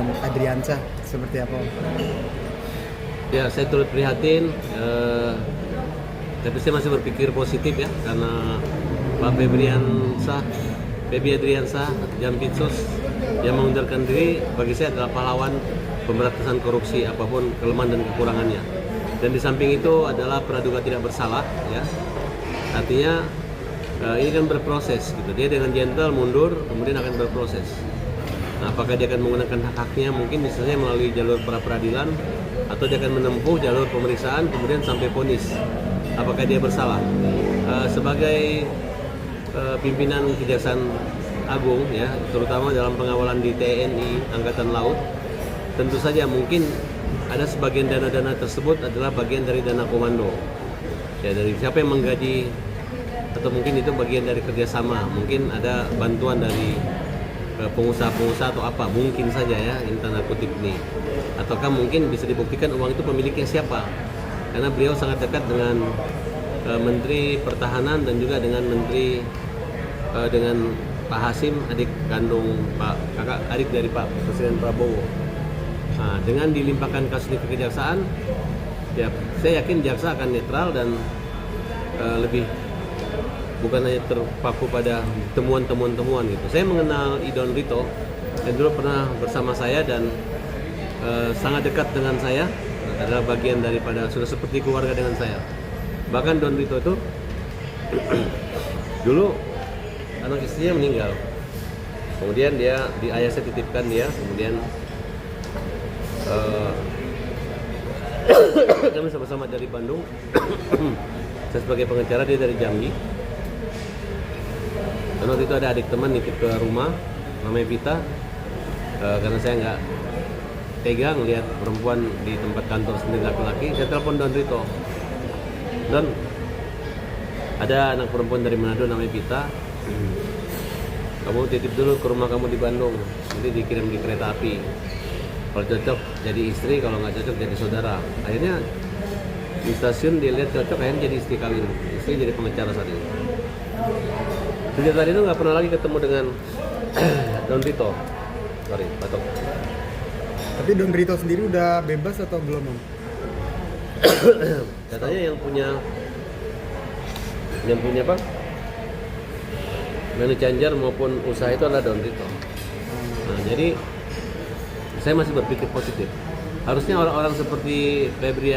dengan Adriansyah seperti apa Om? Ya, saya turut prihatin, tapi saya masih berpikir positif ya, karena Pak Febi Adriansyah Jampitsus yang mengundurkan diri bagi saya adalah pahlawan pemberantasan korupsi apapun kelemahan dan kekurangannya. Dan di samping itu adalah praduga tidak bersalah, ya. Artinya ini kan berproses gitu. Dia dengan gentle mundur, kemudian akan berproses. Nah, apakah dia akan menggunakan hak-haknya mungkin misalnya melalui jalur pra peradilan, atau dia akan menempuh jalur pemeriksaan kemudian sampai vonis apakah dia bersalah. Sebagai pimpinan Kejaksaan Agung ya, terutama dalam pengawalan di TNI Angkatan Laut, tentu saja mungkin ada sebagian dana-dana tersebut adalah bagian dari dana komando ya, dari siapa yang menggaji, atau mungkin itu bagian dari kerjasama, mungkin ada bantuan dari pengusaha-pengusaha atau apa, mungkin saja ya, ini tanda kutip ini. Ataukah mungkin bisa dibuktikan uang itu pemiliknya siapa, karena beliau sangat dekat dengan Menteri Pertahanan dan juga dengan dengan Pak Hasim, adik kandung kakak adik dari Pak Presiden Prabowo. Nah, dengan dilimpahkan kasus ini ke kejaksaan, ya saya yakin jaksa akan netral dan lebih bukan hanya terpaku pada temuan-temuan gitu. Saya mengenal Idon Rito, yang dulu pernah bersama saya dan sangat dekat dengan saya, adalah bagian daripada sudah seperti keluarga dengan saya. Bahkan Don Rito itu dulu anak istrinya meninggal, kemudian dia di ayah saya titipkan dia, kemudian kami sama-sama dari Bandung. Saya sebagai pengacara, dia dari Jambi. Dan waktu itu ada adik teman nitip ke rumah, namanya Vita. Karena saya nggak tega ngelihat perempuan di tempat kantor sendiri laki-laki, saya telepon Don Rito. Don, ada anak perempuan dari Manado namanya Vita. Kamu titip dulu ke rumah kamu di Bandung, nanti dikirim di kereta api. Kalau cocok jadi istri, kalau nggak cocok jadi saudara. Akhirnya di stasiun dia lihat cocok, akhirnya jadi istri kawin. Istri jadi pengacara saat ini. Sejak tadi itu nggak pernah lagi ketemu dengan Don Rito. Sorry, batok. Tapi Don Rito sendiri udah bebas atau belum Om? Katanya yang punya apa? Menu Canjar maupun usaha itu adalah Don Rito. Nah, jadi saya masih berpikir positif. Harusnya orang-orang seperti Febri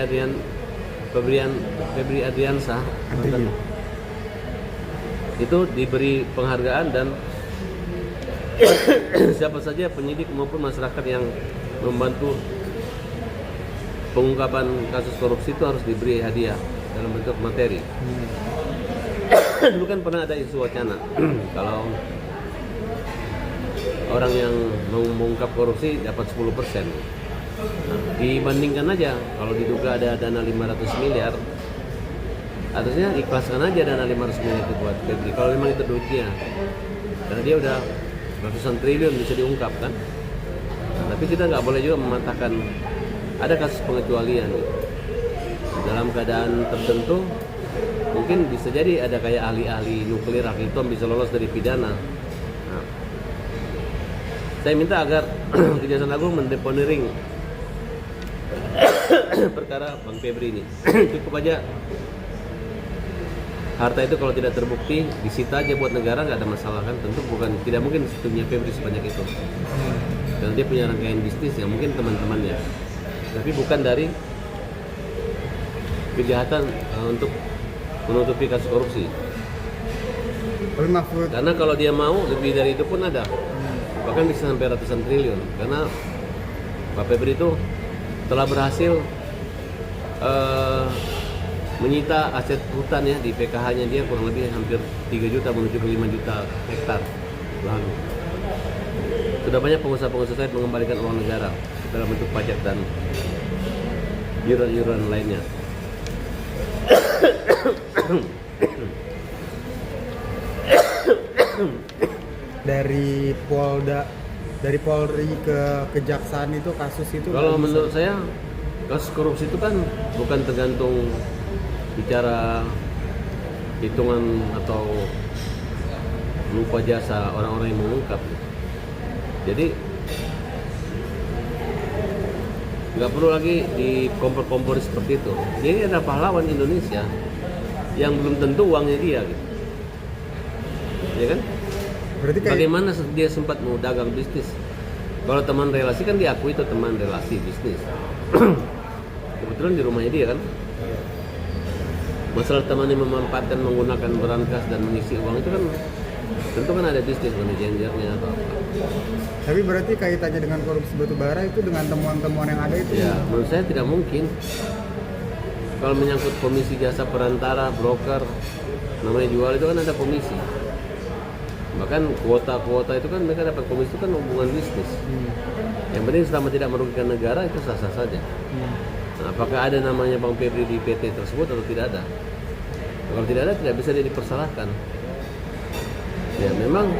Adriansyah itu diberi penghargaan, dan siapa saja penyidik maupun masyarakat yang membantu pengungkapan kasus korupsi itu harus diberi hadiah dalam bentuk materi. Dulu kan pernah ada isu wacana kalau orang yang mengungkap korupsi dapat 10%. Nah, dibandingkan aja kalau diduga ada dana 500 miliar, harusnya ikhlaskan aja dana 500 miliar itu buat Febri kalau memang itu duitnya, karena dia udah ratusan triliun bisa diungkap kan. Nah, tapi kita nggak boleh juga mematahkan, ada kasus pengecualian dalam keadaan tertentu. Mungkin bisa jadi ada kayak ahli-ahli nuklir, Akitom bisa lolos dari pidana. Nah, saya minta agar Kejaksaan Agung mendeponering perkara Bang Febri ini. Cukup aja harta itu kalau tidak terbukti disita aja buat negara, nggak ada masalah kan. Tentu tidak mungkin punya Febri sebanyak itu, dan dia punya rangkaian bisnis yang mungkin teman-temannya, tapi bukan dari kejahatan untuk menutupi kasus korupsi. Karena kalau dia mau lebih dari itu pun ada, bahkan bisa sampai ratusan triliun. Karena Pak Febri itu telah berhasil menyita aset hutan ya, di PKH-nya dia kurang lebih hampir 3 juta menuju ke 5 juta hektar lahan. Sudah banyak pengusaha-pengusaha mengembalikan uang negara dalam bentuk pajak dan iuran-iuran lainnya. Dari Polri ke Kejaksaan itu kasus itu, kalau menurut saya kasus korupsi itu kan bukan tergantung bicara hitungan atau lupa jasa orang-orang yang mengungkap. Jadi nggak perlu lagi dikompor-kompor seperti itu. Jadi ada pahlawan Indonesia yang belum tentu uangnya dia gitu. Ya kan? Berarti kayak Bagaimana dia sempat mau dagang bisnis? Kalau teman relasi kan diakui itu teman relasi bisnis. Kebetulan di rumahnya dia kan. Masalah teman yang memanfaatkan menggunakan berangkas dan mengisi uang itu kan tentu kan ada bisnis manajernya atau apa. tapi berarti kaitannya dengan korupsi batubara itu dengan temuan-temuan yang ada itu. Ya, menurut saya tidak mungkin. Kalau menyangkut komisi jasa perantara, broker, namanya jual itu kan ada komisi. Bahkan kuota-kuota itu kan mereka dapat komisi itu kan hubungan bisnis. Yang penting selama tidak merugikan negara itu sah-sah saja. Nah, apakah ada namanya Bang Febri di PT tersebut atau tidak ada? Kalau tidak ada, tidak bisa dia dipersalahkan. Ya memang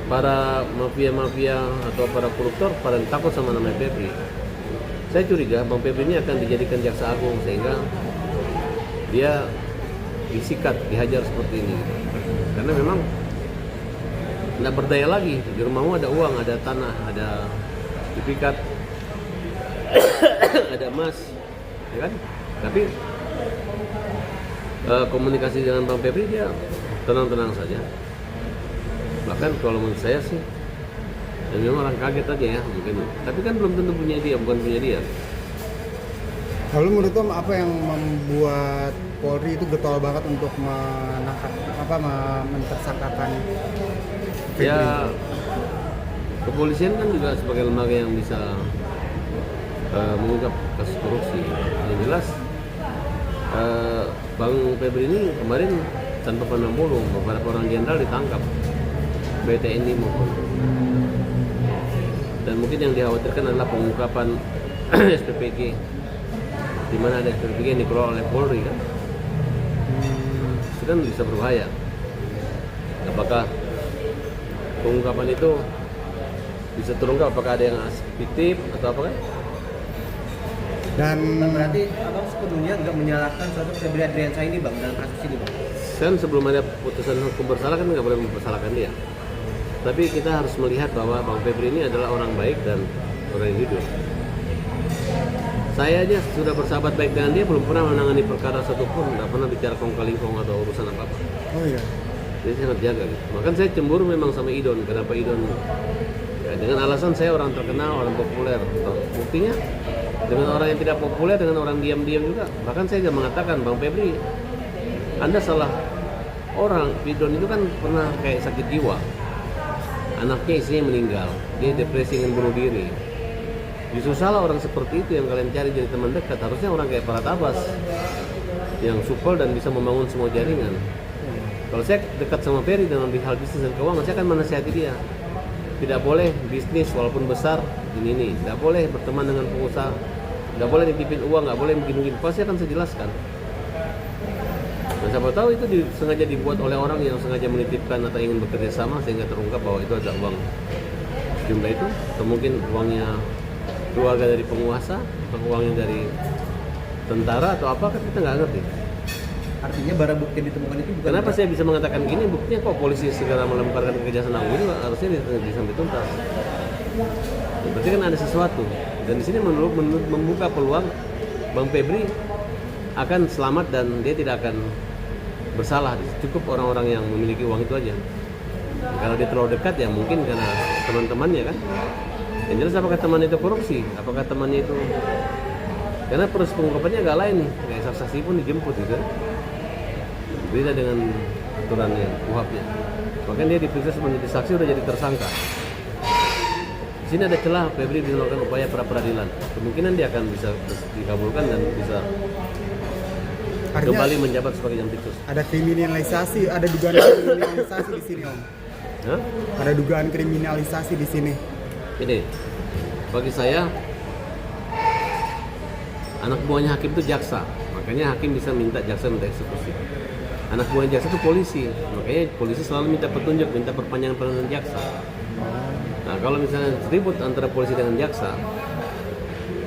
para mafia-mafia atau para koruptor pada takut sama nama Febri. Saya curiga Bang Febri ini akan dijadikan jaksa agung sehingga dia disikat, dihajar seperti ini. Karena memang tidak berdaya lagi. Di rumahmu ada uang, ada tanah, ada sertifikat, ada emas, ya kan? Tapi komunikasi dengan Bang Febri dia tenang-tenang saja. Bahkan kalau menurut saya sih, ya memang orang kaget aja ya mungkin. Tapi kan belum tentu punya dia, bukan punya dia. Lalu menurut Om apa yang membuat Polri itu getol banget untuk menangkap mentersangkakan Febri? Ya kepolisian kan juga sebagai lembaga yang bisa mengungkap kasus korupsi. Yang jelas Bang Febri ini kemarin tanpa pandang bulu beberapa orang jenderal ditangkap baik TNI maupun, dan mungkin yang dikhawatirkan adalah pengungkapan SPPG, di mana ada SPPG yang dikelola oleh Polri kan. Itu kan bisa berbahaya. Apakah pengungkapan itu bisa terungkap, apakah ada yang fiktif atau apa kan? Dan berarti abang sepenuhnya nggak menyalahkan suatu Febri Adriansyah ini bang dalam kasus ini bang? Kan sebelum ada putusan hukum bersalah kan nggak boleh mempersalahkan dia. Tapi kita harus melihat bahwa Bang Febri ini adalah orang baik dan orang yang jujur. Saya aja sudah bersahabat baik dengan dia, belum pernah menangani perkara satupun, nggak pernah bicara kong kali kong atau urusan apa-apa. oh iya. Jadi saya sangat jaga gitu. Bahkan saya cemburu memang sama Idon. Kenapa Idon? Ya, dengan alasan saya orang terkenal, orang populer. Buktinya dengan orang yang tidak populer, dengan orang diam-diam juga. Bahkan saya juga mengatakan, Bang Febri, Anda salah orang. Idon itu kan pernah kayak sakit jiwa. Anaknya istrinya meninggal, dia depresi ingin bunuh diri. Justru salah orang seperti itu yang kalian cari jadi teman dekat. Harusnya orang kayak Pak Tabas yang supel dan bisa membangun semua jaringan. Kalau saya dekat sama Ferry dalam hal bisnis dan keuangan, saya akan menasihati dia. Tidak boleh bisnis walaupun besar ini. Tidak boleh berteman dengan pengusaha. Tidak boleh ditipin uang, nggak boleh begini-begini. Pasti akan saya jelaskan. Nah, siapa tahu itu sengaja dibuat oleh orang yang sengaja menitipkan atau ingin bekerja sama sehingga terungkap bahwa itu ada uang jumlah itu, atau mungkin uangnya keluarga dari penguasa, atau uangnya dari tentara atau apa, kan kita nggak ngerti. Artinya barang bukti yang ditemukan itu bukan. Kenapa saya bisa mengatakan gini? Buktinya kok polisi segera melemparkan ke Kejaksaan Agung itu harusnya sampai tuntas. Berarti kan ada sesuatu. Dan di sini menurut membuka peluang Bang Febri akan selamat dan dia tidak akan bersalah. Cukup orang-orang yang memiliki uang itu aja. Kalau dia terlalu dekat ya mungkin karena teman-temannya kan. Yang jelas apakah teman itu korupsi? Apakah temannya itu? Karena proses pengungkapannya agak lain nih. Kayak saksi pun dijemput gitu. Beda dengan aturannya, kuhapnya. Bahkan dia diperiksa sebagai saksi udah jadi tersangka. Di sini ada celah Febri bisa melakukan upaya pra peradilan. Kemungkinan dia akan bisa dikabulkan dan bisa kembali menjabat sebagai Jampitsus. Ada kriminalisasi, ada dugaan kriminalisasi di sini Om. Hah? Ada dugaan kriminalisasi di sini. Ini bagi saya anak buahnya hakim itu jaksa, makanya hakim bisa minta jaksa minta eksekusi. Anak buahnya jaksa itu polisi, makanya polisi selalu minta petunjuk, minta perpanjangan penahanan jaksa. Nah kalau misalnya ribut antara polisi dengan jaksa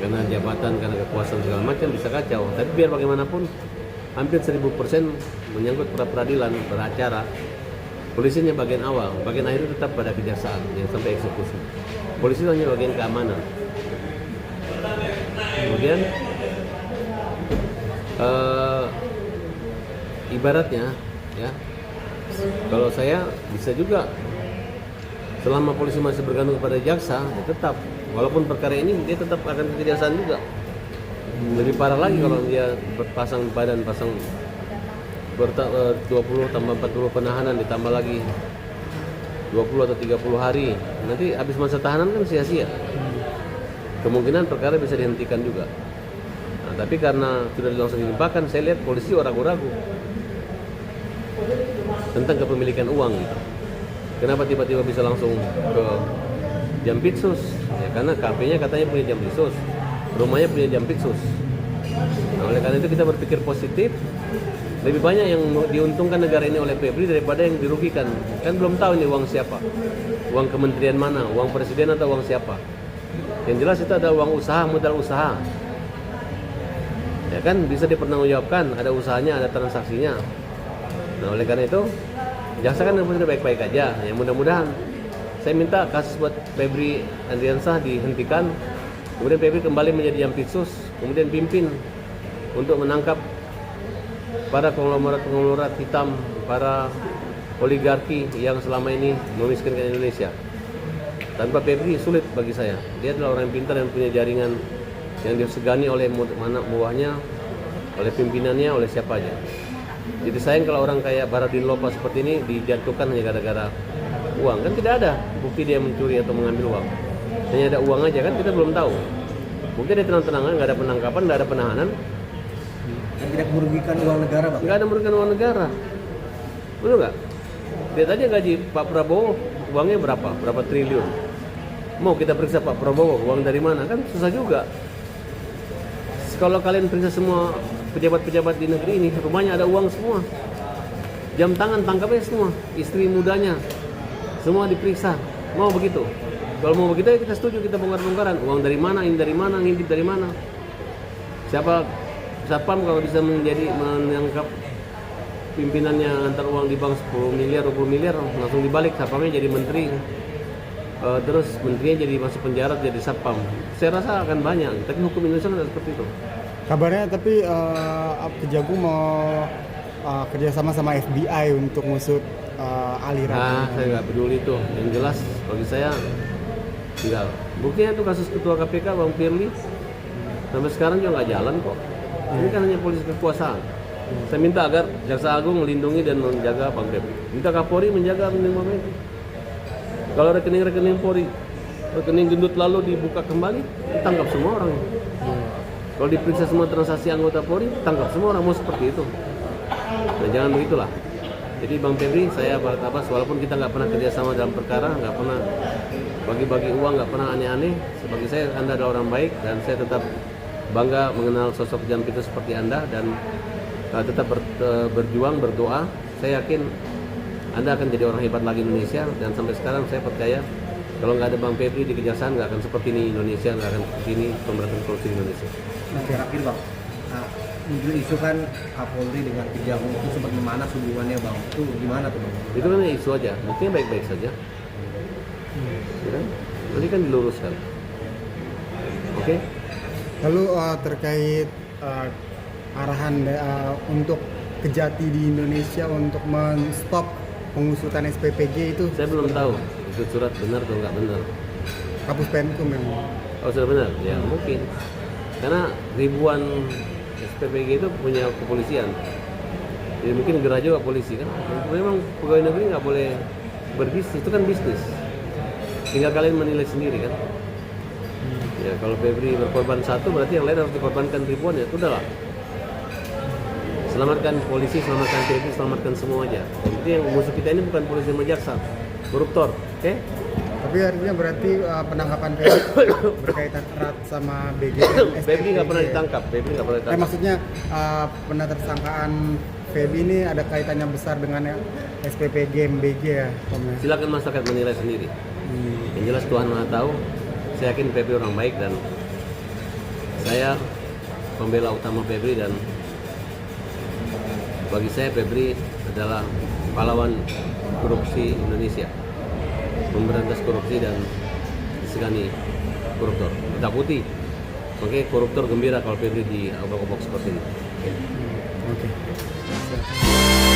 karena jabatan, karena kekuasaan segala macam bisa kacau. Tapi biar bagaimanapun hampir 1000% menyangkut pra peradilan beracara. Polisinya bagian awal, bagian akhir itu tetap pada kejaksaan yang sampai eksekusi. Polisi itu hanya bagian keamanan. Kemudian ibaratnya ya, kalau saya bisa juga selama polisi masih bergantung kepada jaksa, ya tetap walaupun perkara ini dia tetap akan kejaksaan juga. Lebih parah lagi kalau dia berpasang badan, pasang 20 tambah 40 penahanan ditambah lagi 20 atau 30 hari, nanti habis masa tahanan kan sia-sia. Kemungkinan perkara bisa dihentikan juga. Nah, tapi karena sudah langsung dilimpahkan, saya lihat polisi ragu-ragu tentang kepemilikan uang gitu. Kenapa tiba-tiba bisa langsung ke Jampitsus? Ya karena KP-nya katanya punya Jampitsus, rumahnya punya Jampitsus. Nah, oleh karena itu kita berpikir positif. Lebih banyak yang diuntungkan negara ini oleh Febri daripada yang dirugikan. Kan belum tahu ini uang siapa, uang kementerian mana, uang presiden atau uang siapa. Yang jelas itu ada uang usaha, modal usaha. Ya kan bisa dipertanggungjawabkan, ada usahanya, ada transaksinya. Nah oleh karena itu jaksa kan sudah baik-baik aja. Ya mudah-mudahan saya minta kasus buat Febri Adriansah dihentikan. Kemudian Febri kembali menjadi Jampitsus, kemudian pimpin untuk menangkap para konglomerat hitam, para oligarki yang selama ini memiskinkan Indonesia. Tanpa Febri sulit bagi saya. Dia adalah orang yang pintar dan punya jaringan yang disegani oleh buahnya, oleh pimpinannya, oleh siapa aja. Jadi sayang kalau orang kayak Baradin Lopa seperti ini dijatuhkan hanya gara-gara uang. Kan tidak ada bukti dia mencuri atau mengambil uang. Hanya ada uang aja kan, kita belum tahu. Mungkin dia tenang-tenangan, nggak ada penangkapan, nggak ada penahanan. Dan tidak merugikan uang negara, Bang. Nggak ada merugikan uang negara. Betul nggak? Lihat aja gaji Pak Prabowo, uangnya berapa triliun. Mau kita periksa Pak Prabowo, uang dari mana? Kan susah juga. Kalau kalian periksa semua pejabat-pejabat di negeri ini, rumahnya ada uang semua. Jam tangan tangkapnya semua, istri mudanya semua diperiksa. Mau begitu? Kalau mau begitu ya kita setuju, kita bongkar-bongkaran. Uang dari mana, ini dari mana, ngintip dari mana? Siapa Satpam kalau bisa menangkap pimpinannya antar uang di bank 10 miliar, 20 miliar, langsung dibalik, Satpamnya jadi menteri. Terus menterinya jadi masuk penjara, jadi Satpam. Saya rasa akan banyak, tapi hukum Indonesia tidak seperti itu. Kabarnya tapi Kejagung mau kerjasama sama FBI untuk ngusut aliran. Nah, saya nggak peduli itu. Yang jelas bagi saya tinggal. Buktinya itu kasus ketua KPK Bang Firly sampai sekarang juga nggak jalan kok. Ini kan hanya polisi kekuasaan. Saya minta agar Jaksa Agung melindungi dan menjaga Bang Febri. Minta Kapolri menjaga rekening Bang Febri. Kalau rekening-rekening Polri, rekening gendut lalu dibuka kembali, ditangkap semua orang. Kalau diperiksa semua transaksi anggota Polri, tangkap semua orang. Mau seperti itu. Nah, jangan begitulah. Jadi Bang Febri, saya Barat Abbas, walaupun kita nggak pernah kerjasama dalam perkara, nggak pernah bagi-bagi uang, nggak pernah aneh-aneh. Bagi saya Anda adalah orang baik dan saya tetap bangga mengenal sosok Jampitsus seperti Anda dan tetap berjuang, berdoa. Saya yakin Anda akan jadi orang hebat lagi Indonesia dan sampai sekarang saya percaya kalau nggak ada Bang Febri di kejaksaan nggak akan seperti ini Indonesia, nggak akan seperti ini pemberantasan korupsi di Indonesia. Terakhir Bang, muncul isu kan Kapolri dengan Kejagung itu sempat memanas hubungannya Bang. Itu gimana tuh Bang? Itu kan isu aja, buktinya baik-baik saja. Ya kan? Nanti kan diluruskan. Oke? Lalu terkait arahan untuk Kejati di Indonesia untuk men-stop pengusutan SPPG itu, Saya belum tahu itu surat benar atau nggak benar. Kapus Penkum memang. Oh sudah benar? Ya mungkin. Karena ribuan SPPG itu punya kepolisian. Jadi mungkin gerah juga polisi kan. Memang pegawai negeri nggak boleh berbisnis, itu kan bisnis. Tinggal kalian menilai sendiri kan. Ya kalau Febri berkorban satu berarti yang lain harus dikorbankan ribuan, ya udahlah. Selamatkan polisi, selamatkan Febri, selamatkan semua aja. Jadi yang musuh kita ini bukan polisi sama jaksa, koruptor, oke? Tapi artinya berarti penangkapan Febri berkaitan erat sama BGM. Febri nggak pernah ditangkap, Febri nggak pernah ditangkap. Maksudnya penersangkaan Febri ini ada kaitannya besar dengan SPPG, MBG ya, Om? Silakan masyarakat menilai sendiri. Yang jelas Tuhan Maha tahu. Saya yakin Febri orang baik dan saya pembela utama Febri, dan bagi saya Febri adalah pahlawan korupsi Indonesia, memberantas korupsi dan disegani koruptor. Hitam putih Oke, koruptor gembira kalau Febri di obok-obok seperti ini. Oke. Siap.